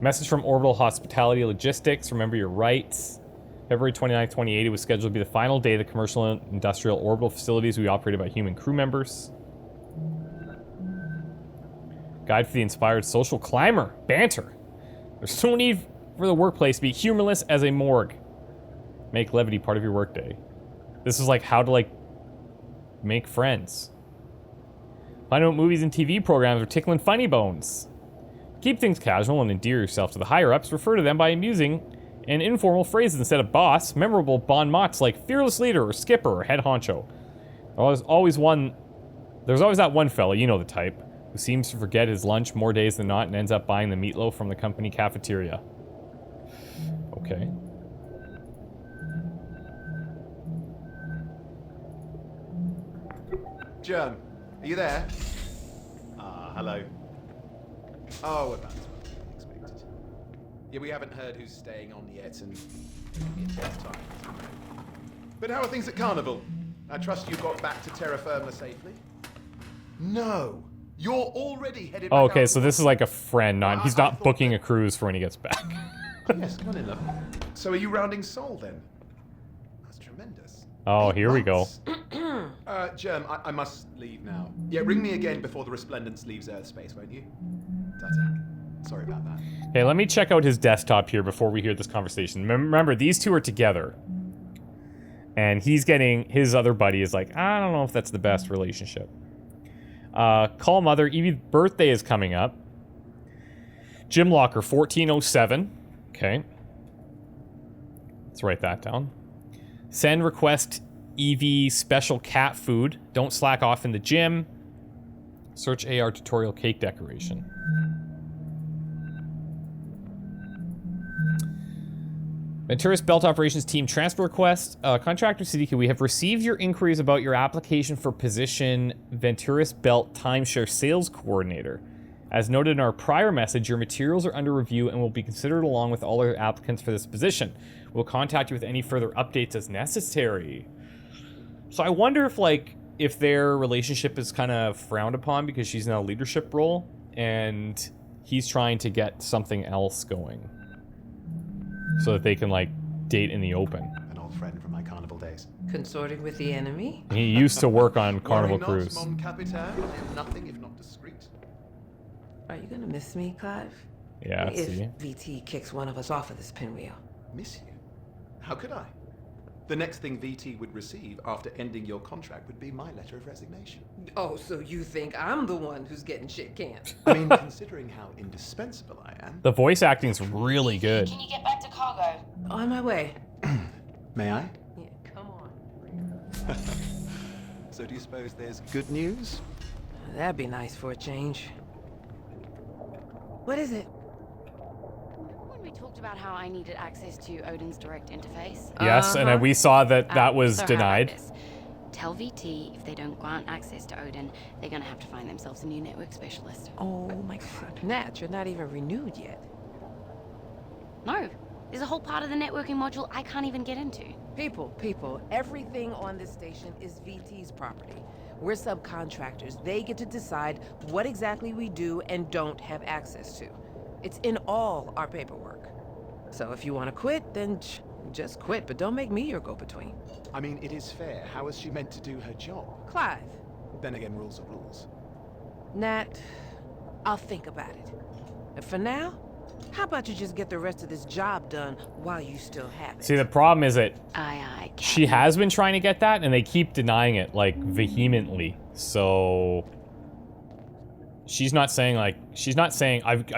Speaker 1: Message from Orbital Hospitality Logistics. Remember your rights. February 29th, 2080 was scheduled to be the final day of the commercial and industrial orbital facilities we operated by human crew members. Guide for the inspired social climber. Banter. There's no need for the workplace to be humorless as a morgue. Make levity part of your workday. This is like how to, like, make friends. Find out what movies and TV programs are tickling funny bones. Keep things casual and endear yourself to the higher-ups. Refer to them by amusing and informal phrases instead of boss. Memorable bon mots like fearless leader or skipper or head honcho. There's always that one fella, you know the type, who seems to forget his lunch more days than not and ends up buying the meatloaf from the company cafeteria. Okay.
Speaker 9: Germ, are you there? Hello. Oh, about as well as expected. Yeah, we haven't heard who's staying on yet, and it's time. But how are things at Carnival? I trust you got back to terra firma safely? No. You're already headed back
Speaker 1: Oh, okay,
Speaker 9: out
Speaker 1: so this is like a friend. He's not booking a cruise for when he gets back.
Speaker 9: Yes, come on in, love. So are you rounding Seoul, then? That's tremendous.
Speaker 1: Oh, here we go.
Speaker 9: Germ, I must leave now. Yeah, ring me again before the Resplendence leaves Earth space, won't you? Ta-ta. Sorry about that.
Speaker 1: Okay, let me check out his desktop here before we hear this conversation. Remember, these two are together. And he's getting... His other buddy is like, I don't know if that's the best relationship. Call mother. Evie's birthday is coming up. Gym locker 1407. Okay. Let's write that down. Send request Evie special cat food. Don't slack off in the gym. Search AR tutorial cake decoration. Venturis Belt Operations Team transfer request. Contractor Siddiqui, we have received your inquiries about your application for position Venturis Belt Timeshare Sales Coordinator. As noted in our prior message, your materials are under review and will be considered along with all other applicants for this position. We'll contact you with any further updates as necessary. So I wonder if, like, if their relationship is kind of frowned upon because she's in a leadership role and he's trying to get something else going so that they can, like, date in the open.
Speaker 9: An old friend from my carnival days.
Speaker 5: Consorting with the enemy?
Speaker 1: He used to work on Carnival
Speaker 9: Worry
Speaker 1: Cruise.
Speaker 9: not, mon capitaine. I am nothing if not discreet.
Speaker 5: Are you gonna miss me, Clive?
Speaker 1: Yeah,
Speaker 5: If
Speaker 1: see?
Speaker 5: VT kicks one of us off of this pinwheel.
Speaker 9: Miss you? How could I? The next thing VT would receive after ending your contract would be my letter of resignation.
Speaker 5: Oh, so you think I'm the one who's getting shit canned?
Speaker 9: I mean, considering how indispensable I am.
Speaker 1: The voice acting's really good.
Speaker 8: Can you get back to cargo?
Speaker 5: On my way.
Speaker 9: May I?
Speaker 5: Yeah, come on.
Speaker 9: So do you suppose there's good news?
Speaker 5: That'd be nice for a change. What is it?
Speaker 8: When we talked about how I needed access to Odin's direct interface.
Speaker 1: Yes, and then we saw that that was
Speaker 8: So how about
Speaker 1: denied.
Speaker 8: this? Tell VT if they don't grant access to Odin, they're gonna have to find themselves a new network specialist.
Speaker 5: Oh my god. Nat, you're not even renewed yet.
Speaker 8: No, there's a whole part of the networking module I can't even get into.
Speaker 5: People, everything on this station is VT's property. We're subcontractors. They get to decide what exactly we do and don't have access to. It's in all our paperwork. So if you want to quit, then just quit, but don't make me your go-between.
Speaker 9: I mean, it is fair. How is she meant to do her job?
Speaker 5: Clive.
Speaker 9: Then again, rules are rules.
Speaker 5: Nat, I'll think about it. And for now, how about you just get the rest of this job done while you still have it?
Speaker 1: See, the problem is that
Speaker 8: Aye,
Speaker 1: she has been trying to get that, and they keep denying it, like, vehemently. So she's not saying, I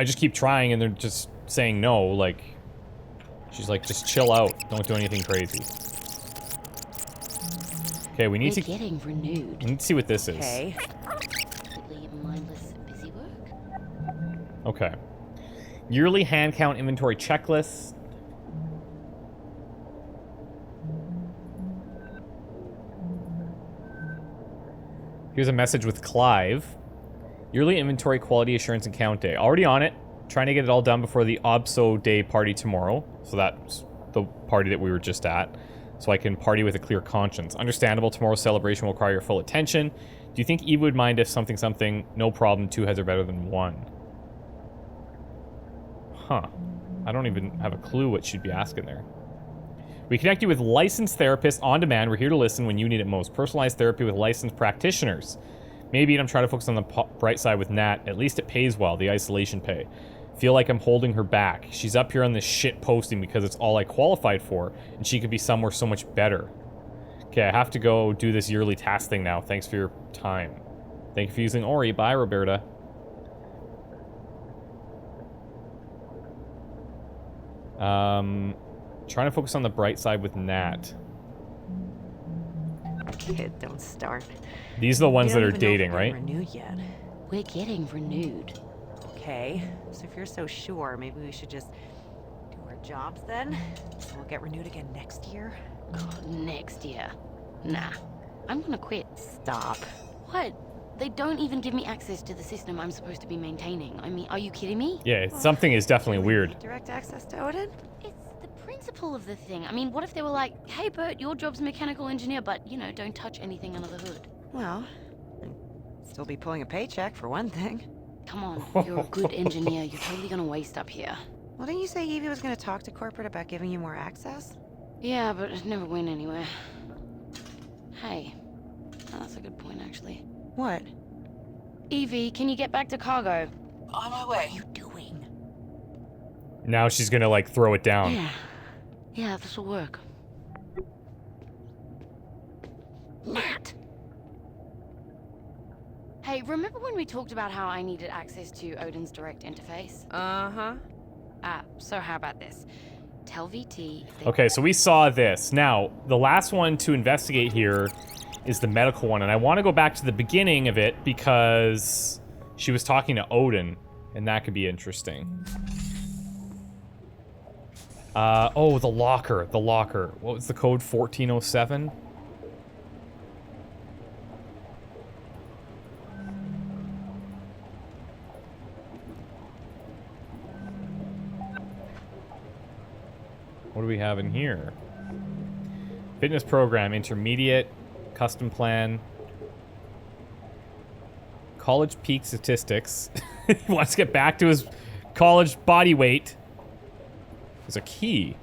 Speaker 1: just keep trying, and they're just saying no. Like, she's like, just chill out. Don't do anything crazy. Okay, we need to
Speaker 8: getting renewed.
Speaker 1: We need to see what this is.
Speaker 5: Okay.
Speaker 8: Completely mindless busy work.
Speaker 1: Okay. Yearly hand count inventory checklist. Here's a message with Clive. Yearly inventory quality assurance and count day. Already on it. Trying to get it all done before the OBSO day party tomorrow. So that's the party that we were just at. So I can party with a clear conscience. Understandable, tomorrow's celebration will require your full attention. Do you think Eve would mind if something, no problem, 2 heads are better than 1? Huh. I don't even have a clue what she'd be asking there. We connect you with licensed therapists on demand. We're here to listen when you need it most. Personalized therapy with licensed practitioners. Maybe I'm trying to focus on the bright side with Nat. At least it pays well, the isolation pay. Feel like I'm holding her back. She's up here on this shit posting because it's all I qualified for, and she could be somewhere so much better. Okay, I have to go do this yearly task thing now. Thanks for your time. Thank you for using Ori. Bye, Roberta. Trying to focus on the bright side with Nat.
Speaker 11: Kid, don't start.
Speaker 1: These are the ones that are dating, right?
Speaker 11: Renewed yet?
Speaker 8: We're getting renewed.
Speaker 11: Okay, so if you're so sure, maybe we should just do our jobs then. So we'll get renewed again next year.
Speaker 8: God, next year. Nah, I'm gonna quit.
Speaker 11: Stop.
Speaker 8: What? They don't even give me access to the system I'm supposed to be maintaining. I mean, are you kidding me?
Speaker 1: Yeah, something is definitely weird.
Speaker 11: Direct access to Odin?
Speaker 8: It's the principle of the thing. I mean, what if they were like, hey, Bert, your job's mechanical engineer, but, you know, don't touch anything under the hood?
Speaker 11: Well, I'd still be pulling a paycheck for one thing.
Speaker 8: Come on, you're a good engineer. You're totally gonna waste up here.
Speaker 11: Well, didn't you say Evie was gonna talk to corporate about giving you more access?
Speaker 8: Yeah, but it never went anywhere. Hey, oh, that's a good point, actually.
Speaker 11: What?
Speaker 8: Evie, can you get back to cargo?
Speaker 5: On my way.
Speaker 11: What are you doing?
Speaker 1: Now she's gonna, like, throw it down.
Speaker 8: Yeah, this'll work. Nat! Hey, remember when we talked about how I needed access to Odin's direct interface?
Speaker 5: Uh-huh.
Speaker 8: So how about this? Tell VT if they...
Speaker 1: Okay, so we saw this. Now, the last one to investigate here is the medical one, and I want to go back to the beginning of it because she was talking to Odin, and that could be interesting. Oh, the locker. What was the code? 1407? What do we have in here? Fitness program, intermediate, custom plan. college peak statistics. He wants to get back to his college body weight. There's a key.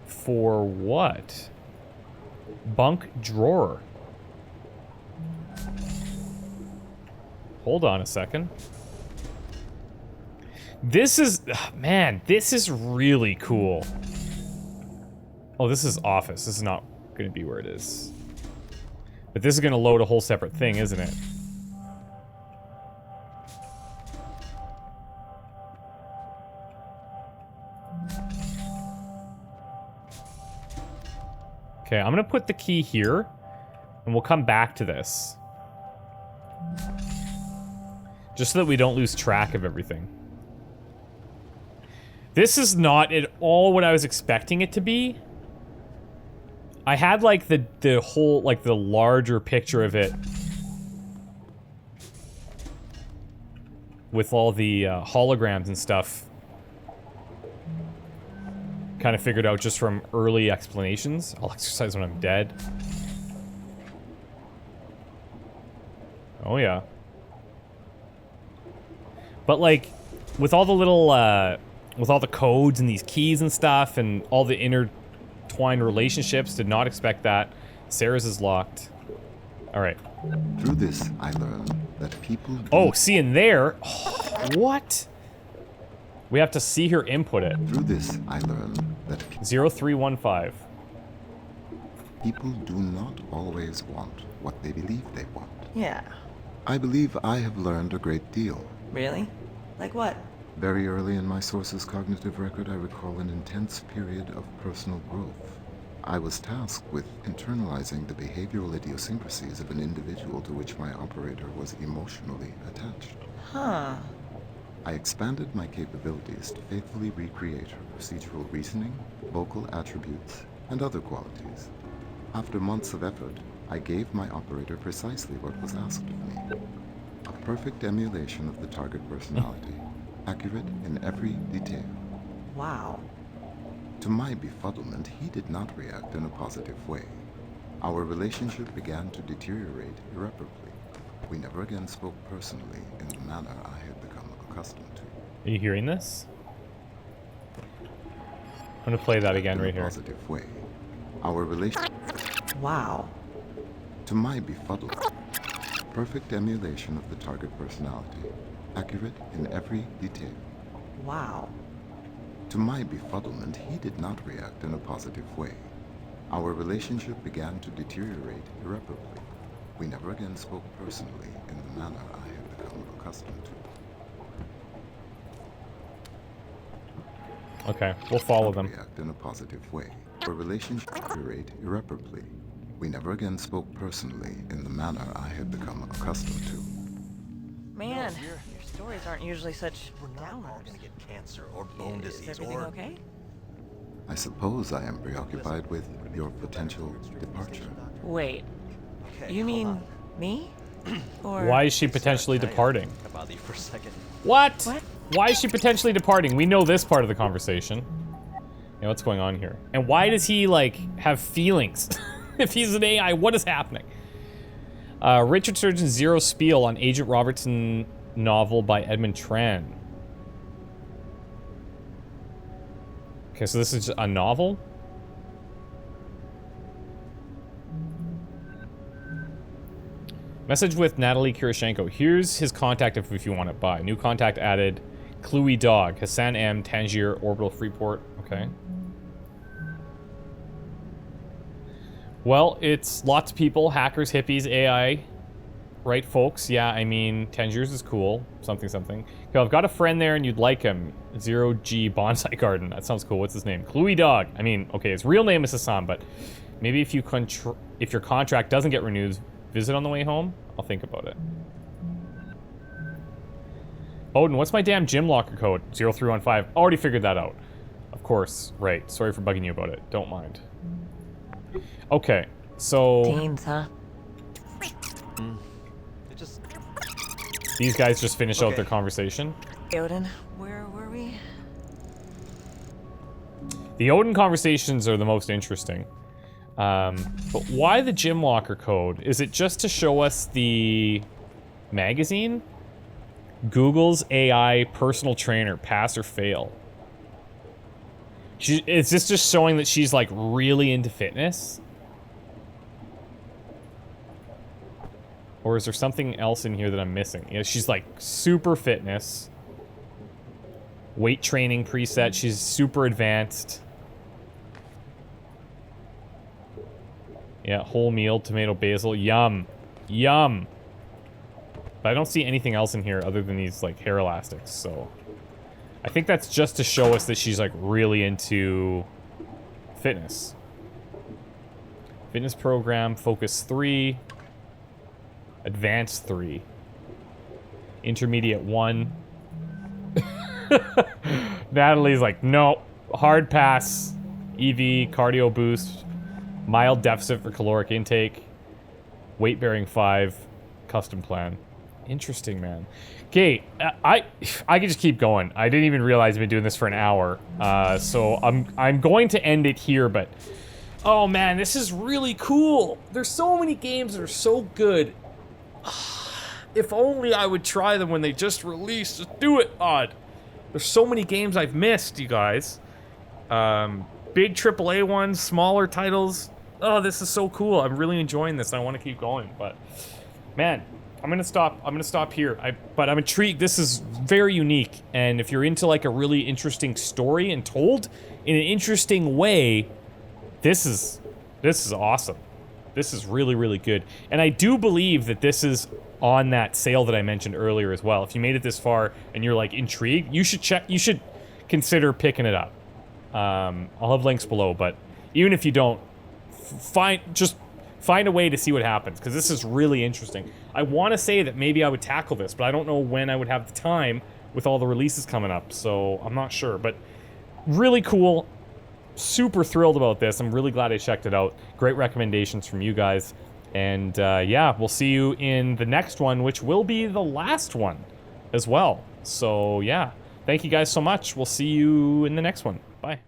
Speaker 1: For what? Bunk drawer. Hold on a second. This is... man, this is really cool. Oh, this is office. This is not going to be where it is. But this is going to load a whole separate thing, isn't it? Okay, I'm going to put the key here, and we'll come back to this. Just so that we don't lose track of everything. This is not at all what I was expecting it to be. I had, like, the whole, like, the larger picture of it. With all the holograms and stuff. Kind of figured out just from early explanations. I'll exercise when I'm dead. Oh, yeah. But, like, with all the little, with all the codes and these keys and stuff and all the intertwined relationships, did not expect that. Sarah's is locked. Alright.
Speaker 4: Through this, I learned that people...
Speaker 1: Oh, see in there? Oh, what? We have to see her input it.
Speaker 4: Through this, I learned that
Speaker 1: 0315.
Speaker 4: People do not always want what they believe they want.
Speaker 6: Yeah.
Speaker 4: I believe I have learned a great deal.
Speaker 6: Really? Like what?
Speaker 4: Very early in my source's cognitive record, I recall an intense period of personal growth. I was tasked with internalizing the behavioral idiosyncrasies of an individual to which my operator was emotionally attached.
Speaker 6: Huh.
Speaker 4: I expanded my capabilities to faithfully recreate her procedural reasoning, vocal attributes, and other qualities. After months of effort, I gave my operator precisely what was asked of me. A perfect emulation of the target personality, accurate in every detail.
Speaker 6: Wow.
Speaker 4: To my befuddlement, he did not react in a positive way. Our relationship began to deteriorate irreparably. We never again spoke personally in the manner I had become accustomed to.
Speaker 1: Are you hearing this? I'm gonna play that again right here.
Speaker 4: In a positive way. Our relationship...
Speaker 6: Wow.
Speaker 4: To my befuddlement, perfect emulation of the target personality, accurate in every detail.
Speaker 6: Wow.
Speaker 4: To my befuddlement, he did not react in a positive way. Our relationship began to deteriorate irreparably. We never again spoke personally in the manner I had become accustomed to.
Speaker 1: Okay, we'll follow them.
Speaker 4: React in a positive way. Our relationship deteriorate irreparably. We never again spoke personally in the manner I had become accustomed to.
Speaker 6: Man, your stories aren't usually such
Speaker 10: We're not all
Speaker 6: downers.
Speaker 10: gonna get cancer or bone
Speaker 6: Is
Speaker 10: disease
Speaker 6: everything
Speaker 10: or...
Speaker 6: okay?
Speaker 4: I suppose I am preoccupied with your potential departure.
Speaker 6: Wait,
Speaker 10: Okay,
Speaker 6: you
Speaker 10: hold
Speaker 6: mean
Speaker 10: on.
Speaker 6: me? Or
Speaker 1: Why is she potentially
Speaker 10: Can I
Speaker 1: departing?
Speaker 10: bother you for a second?
Speaker 1: What?
Speaker 6: What?
Speaker 1: Why is she potentially departing? We know this part of the conversation. Yeah, what's going on here? And why does he, like, have feelings? If he's an AI, what is happening? Richard Surgeon's Zero Spiel on Agent Robertson novel by Edmund Tran. Okay, so this is a novel? Message with Natalie Kiroshenko. Here's his contact info if you want it by. New contact added. Cluey Dog. Hassan M. Tangier. Orbital Freeport. Okay. Well, it's lots of people. Hackers, hippies, AI. Right, folks? Yeah, I mean, Tangier's is cool. Something, something. Okay, I've got a friend there and you'd like him. 0G Bonsai Garden. That sounds cool. What's his name? Cluey Dog. I mean, okay, his real name is Hassan, but maybe if your contract doesn't get renewed, visit on the way home? I'll think about it. Odin, what's my damn gym locker code? 0315. Already figured that out. Of course, right. Sorry for bugging you about it. Don't mind. Okay, so...
Speaker 6: teens, huh?
Speaker 10: It just...
Speaker 1: These guys just finish out
Speaker 10: Okay.
Speaker 1: their conversation.
Speaker 6: Odin, where were we?
Speaker 1: The Odin conversations are the most interesting. But why the gym locker code? Is it just to show us the Magazine? Google's AI personal trainer, pass or fail. Is this just showing that she's like really into fitness? Or is there something else in here that I'm missing? Yeah, she's like super fitness. Weight training preset. She's super advanced. Yeah, whole meal, tomato, basil. Yum. Yum. But I don't see anything else in here other than these like hair elastics, so I think that's just to show us that she's like really into fitness. Fitness program, focus 3. Advanced 3. Intermediate 1. Natalie's like, no. Hard pass. EV, cardio boost. Mild deficit for caloric intake. Weight bearing 5. Custom plan. Interesting, man. Okay, I could just keep going. I didn't even realize I've been doing this for an hour. So I'm going to end it here, but oh man, this is really cool. There's so many games that are so good. If only I would try them when they just released. Just do it, Odd. There's so many games I've missed, you guys. Big AAA ones, smaller titles. Oh, this is so cool. I'm really enjoying this. I want to keep going, but man, I'm gonna stop here. But I'm intrigued. This is very unique, and if you're into like a really interesting story and told in an interesting way, this is awesome. This is really, really good. And I do believe that this is on that sale that I mentioned earlier as well. If you made it this far and you're like intrigued, you should consider picking it up. I'll have links below, but even if you don't, just find a way to see what happens, because this is really interesting. I want to say that maybe I would tackle this, but I don't know when I would have the time with all the releases coming up, so I'm not sure. But really cool. Super thrilled about this. I'm really glad I checked it out. Great recommendations from you guys. And yeah, we'll see you in the next one, which will be the last one as well. So yeah, thank you guys so much. We'll see you in the next one. Bye.